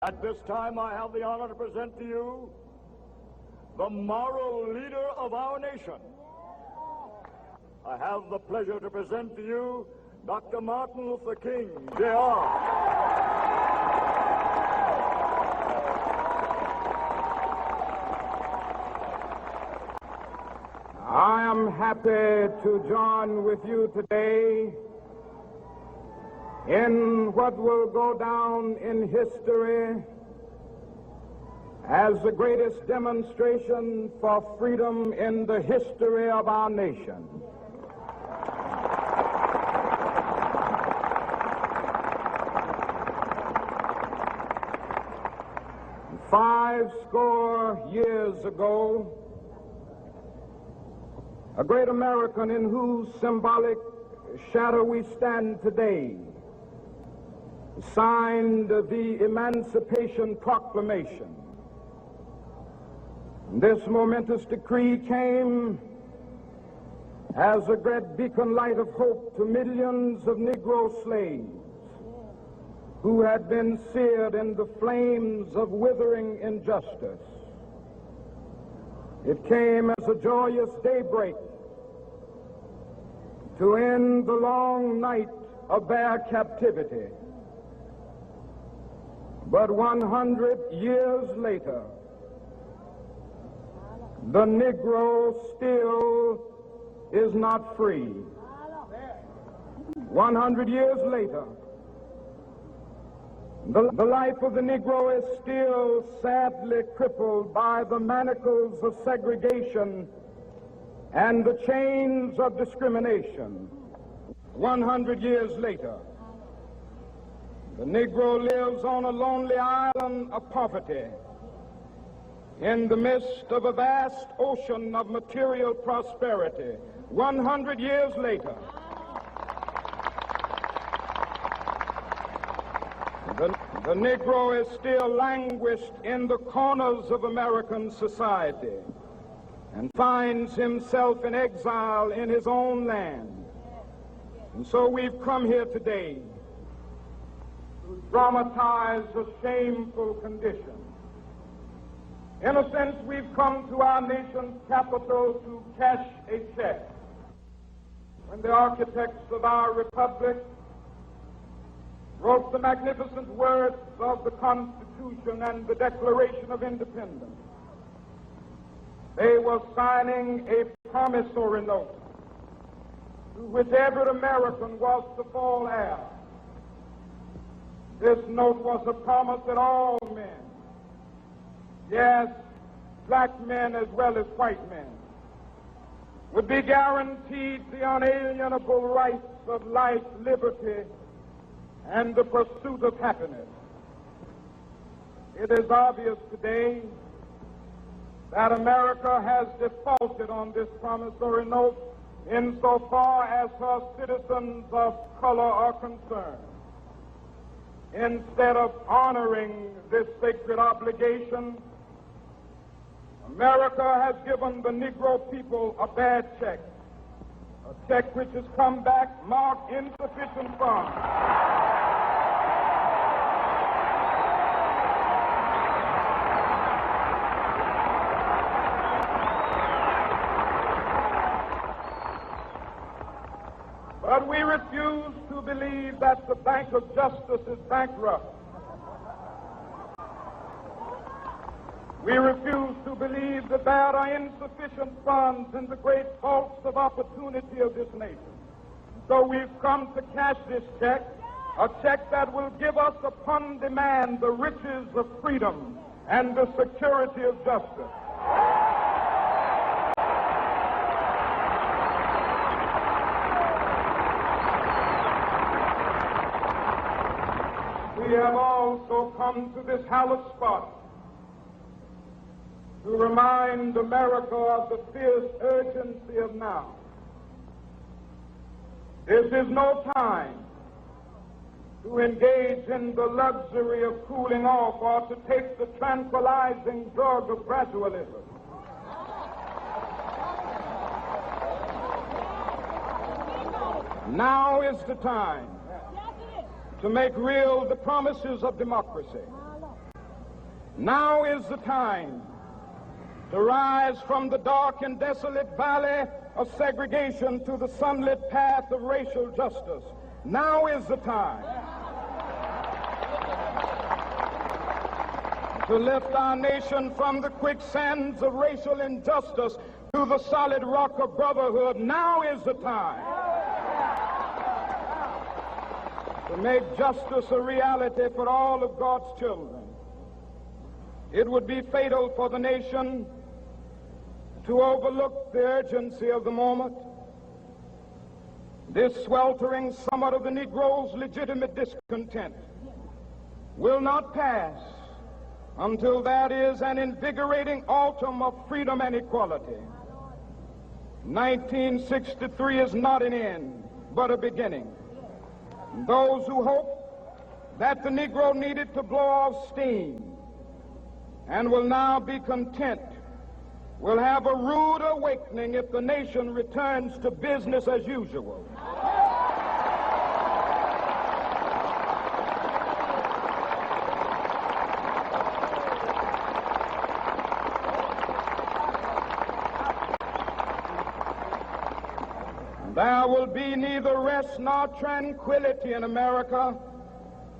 At this time, I have the honor to present to you the moral leader of our nation. I have the pleasure to present to you Dr. Martin Luther King, Jr. I am happy to join with you today in what will go down in history as the greatest demonstration for freedom in the history of our nation. Five score years ago, a great American in whose symbolic shadow we stand today signed the Emancipation Proclamation. This momentous decree came as a great beacon light of hope to millions of Negro slaves who had been seared in the flames of withering injustice. It came as a joyous daybreak to end the long night of their captivity. But 100 years later, the Negro still is not free. 100 years later, the life of the Negro is still sadly crippled by the manacles of segregation and the chains of discrimination. 100 years later, the Negro lives on a lonely island of poverty in the midst of a vast ocean of material prosperity. 100 years later, the Negro is still languished in the corners of American society and finds himself in exile in his own land. And so we've come here today to dramatize a shameful condition. In a sense, we've come to our nation's capital to cash a check. When the architects of our republic wrote the magnificent words of the Constitution and the Declaration of Independence, they were signing a promissory note to which every American was to fall heir. This note was a promise that all men, yes, black men as well as white men, would be guaranteed the unalienable rights of life, liberty, and the pursuit of happiness. It is obvious today that America has defaulted on this promissory note insofar as her citizens of color are concerned. Instead of honoring this sacred obligation, America has given the Negro people a bad check, a check which has come back marked insufficient funds. But we refuse to believe that the Bank of Justice is bankrupt. We refuse to believe that there are insufficient funds in the great vaults of opportunity of this nation. So we've come to cash this check, a check that will give us upon demand the riches of freedom and the security of justice. We have also come to this hallowed spot to remind America of the fierce urgency of now. This is no time to engage in the luxury of cooling off or to take the tranquilizing drug of gradualism. Now is the time to make real the promises of democracy. Now is the time to rise from the dark and desolate valley of segregation to the sunlit path of racial justice. Now is the time to lift our nation from the quicksands of racial injustice to the solid rock of brotherhood. Now is the time to make justice a reality for all of God's children. It would be fatal for the nation to overlook the urgency of the moment. This sweltering summit of the Negro's legitimate discontent will not pass until that is an invigorating autumn of freedom and equality. 1963 is not an end, but a beginning. Those who hope that the Negro needed to blow off steam and will now be content will have a rude awakening if the nation returns to business as usual. There will be neither rest nor tranquility in America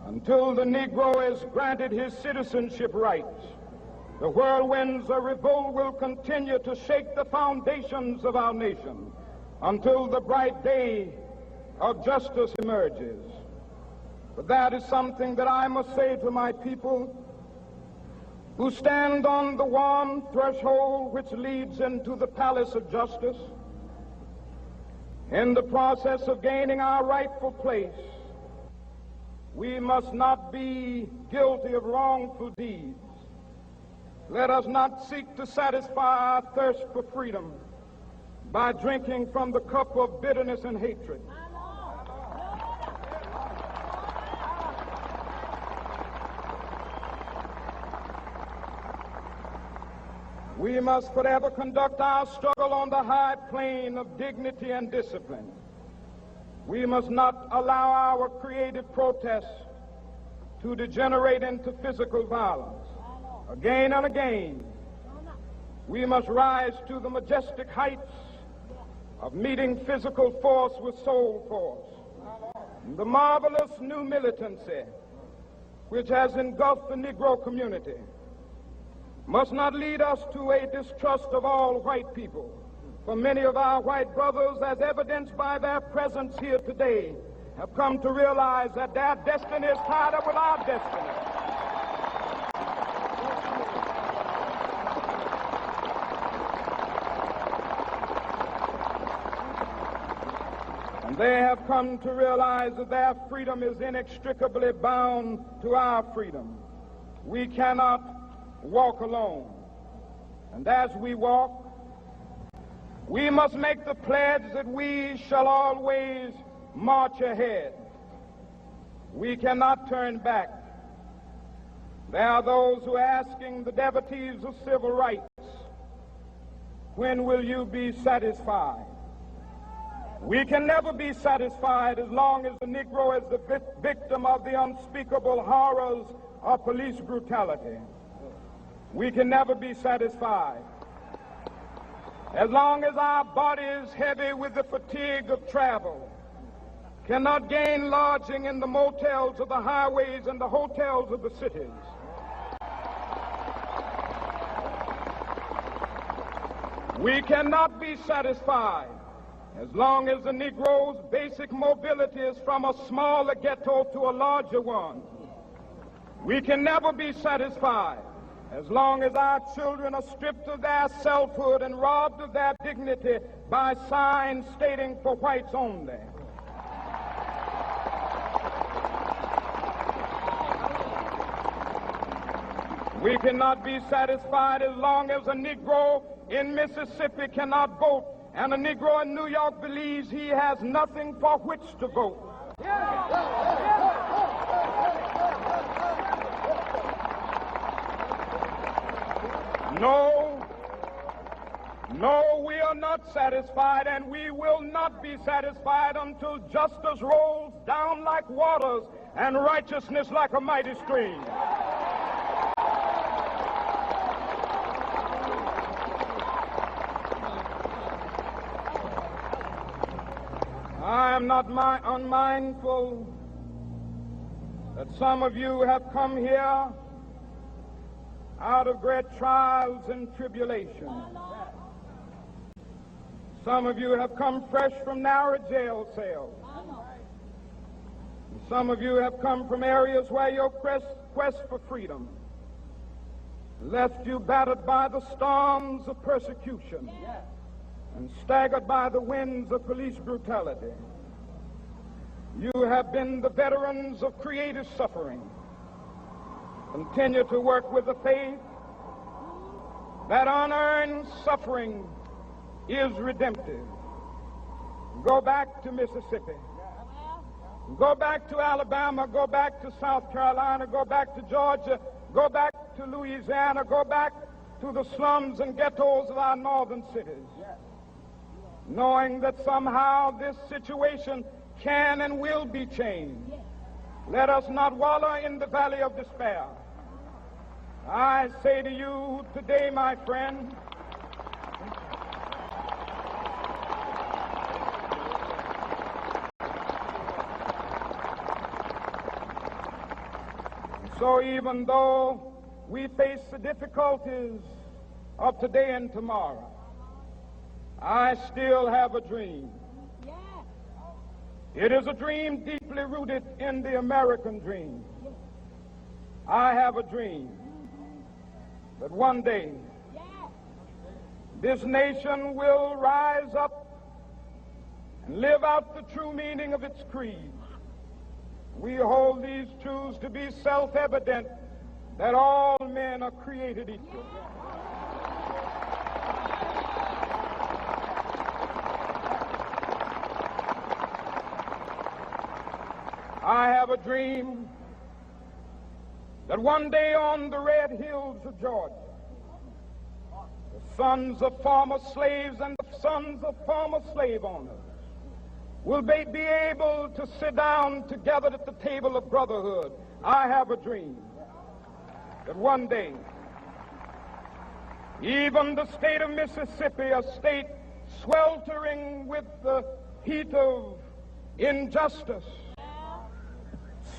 until the Negro is granted his citizenship rights. The whirlwinds of revolt will continue to shake the foundations of our nation until the bright day of justice emerges. But that is something that I must say to my people who stand on the warm threshold which leads into the palace of justice. In the process of gaining our rightful place, we must not be guilty of wrongful deeds. Let us not seek to satisfy our thirst for freedom by drinking from the cup of bitterness and hatred. We must forever conduct our struggle on the high plane of dignity and discipline. We must not allow our creative protests to degenerate into physical violence. Again and again, we must rise to the majestic heights of meeting physical force with soul force. The marvelous new militancy which has engulfed the Negro community must not lead us to a distrust of all white people. For many of our white brothers, as evidenced by their presence here today, have come to realize that their destiny is tied up with our destiny. And they have come to realize that their freedom is inextricably bound to our freedom. We cannot walk alone. And as we walk, we must make the pledge that we shall always march ahead. We cannot turn back. There are those who are asking the devotees of civil rights, when will you be satisfied? We can never be satisfied as long as the Negro is the victim of the unspeakable horrors of police brutality. We can never be satisfied as long as our bodies, heavy with the fatigue of travel, cannot gain lodging in the motels of the highways and the hotels of the cities. We cannot be satisfied as long as the Negro's basic mobility is from a smaller ghetto to a larger one. We can never be satisfied as long as our children are stripped of their selfhood and robbed of their dignity by signs stating for whites only. We cannot be satisfied as long as a Negro in Mississippi cannot vote and a Negro in New York believes he has nothing for which to vote. No, we are not satisfied, and we will not be satisfied until justice rolls down like waters and righteousness like a mighty stream. am not unmindful that some of you have come here out of great trials and tribulations. Some of you have come fresh from narrow jail cells. Some of you have come from areas where your quest for freedom left you battered by the storms of persecution and staggered by the winds of police brutality. You have been the veterans of creative suffering. Continue to work with the faith that unearned suffering is redemptive. Go back to Mississippi. Go back to Alabama. Go back to South Carolina. Go back to Georgia. Go back to Louisiana. Go back to the slums and ghettos of our northern cities. Knowing that somehow this situation can and will be changed. Let us not wallow in the valley of despair. I say to you today, my friend, so even though we face the difficulties of today and tomorrow, I still have a dream. It is a dream deeply rooted in the American dream. I have a dream that one day this nation will rise up and live out the true meaning of its creed. We hold these truths to be self-evident, that all men are created equal. I have a dream that one day on the red hills of Georgia, the sons of former slaves and the sons of former slave owners will be able to sit down together at the table of brotherhood. I have a dream that one day, even the state of Mississippi, a state sweltering with the heat of injustice,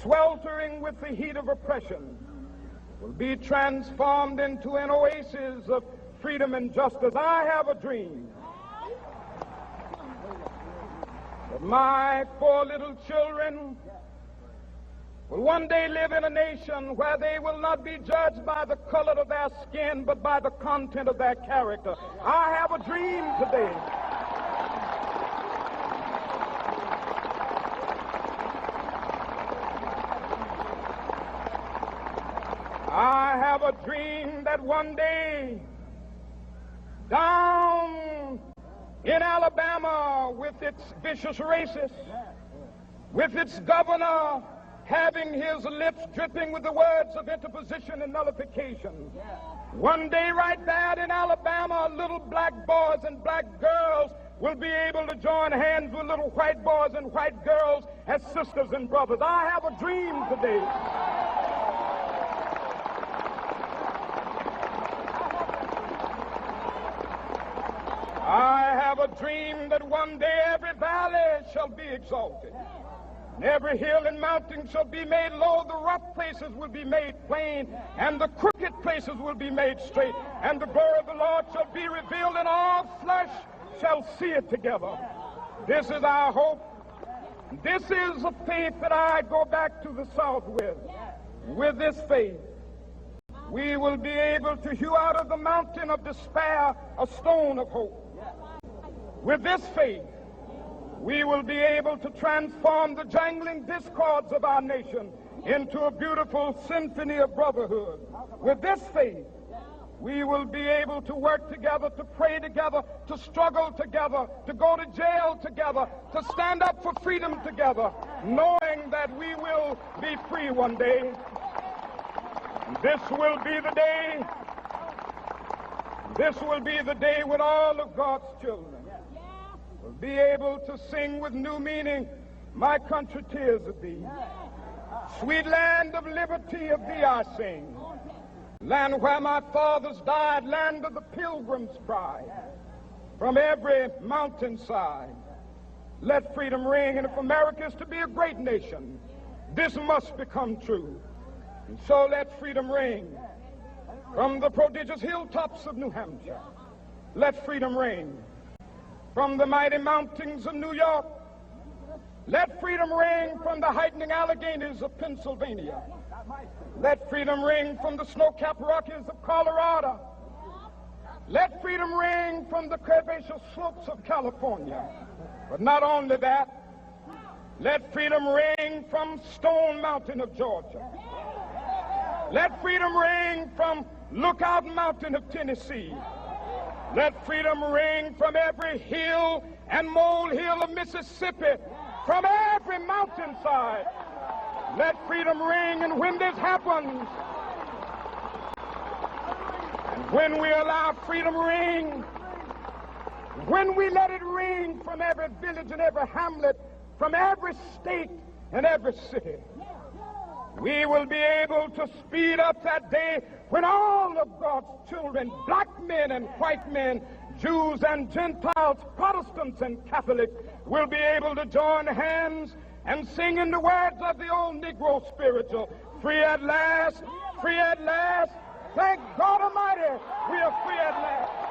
sweltering with the heat of oppression, will be transformed into an oasis of freedom and justice. I have a dream that my 4 little children will one day live in a nation where they will not be judged by the color of their skin, but by the content of their character. I have a dream today I have a dream that one day down in Alabama, with its vicious racists, with its governor having his lips dripping with the words of interposition and nullification, one day right there in Alabama, little black boys and black girls will be able to join hands with little white boys and white girls as sisters and brothers. I have a dream today I have a dream that one day every valley shall be exalted, and every hill and mountain shall be made low, the rough places will be made plain, and the crooked places will be made straight, and the glory of the Lord shall be revealed, and all flesh shall see it together. This is our hope. This is the faith that I go back to the South with. With this faith, we will be able to hew out of the mountain of despair a stone of hope. With this faith, we will be able to transform the jangling discords of our nation into a beautiful symphony of brotherhood. With this faith, we will be able to work together, to pray together, to struggle together, to go to jail together, to stand up for freedom together, knowing that we will be free one day. This will be the day. This will be the day when all of God's children will be able to sing with new meaning, "My country, tears of thee. Sweet land of liberty, of thee I sing. Land where my fathers died, land of the pilgrim's pride. From every mountainside, Let freedom ring, and if America is to be a great nation, this must become true. And so let freedom ring from the prodigious hilltops of New Hampshire. Let freedom ring from the mighty mountains of New York. Let freedom ring from the heightening Alleghenies of Pennsylvania. Let freedom ring from the snow-capped Rockies of Colorado. Let freedom ring from the curvaceous slopes of California. But not only that, let freedom ring from Stone Mountain of Georgia. Let freedom ring from Lookout Mountain of Tennessee. Let freedom ring from every hill and molehill of Mississippi, from every mountainside. Let freedom ring, and when this happens, and when we allow freedom ring, when we let it ring from every village and every hamlet, from every state and every city, we will be able to speed up that day when all of God's children, black men and white men, Jews and Gentiles, Protestants and Catholics, will be able to join hands and sing in the words of the old Negro spiritual, free at last, thank God Almighty, we are free at last.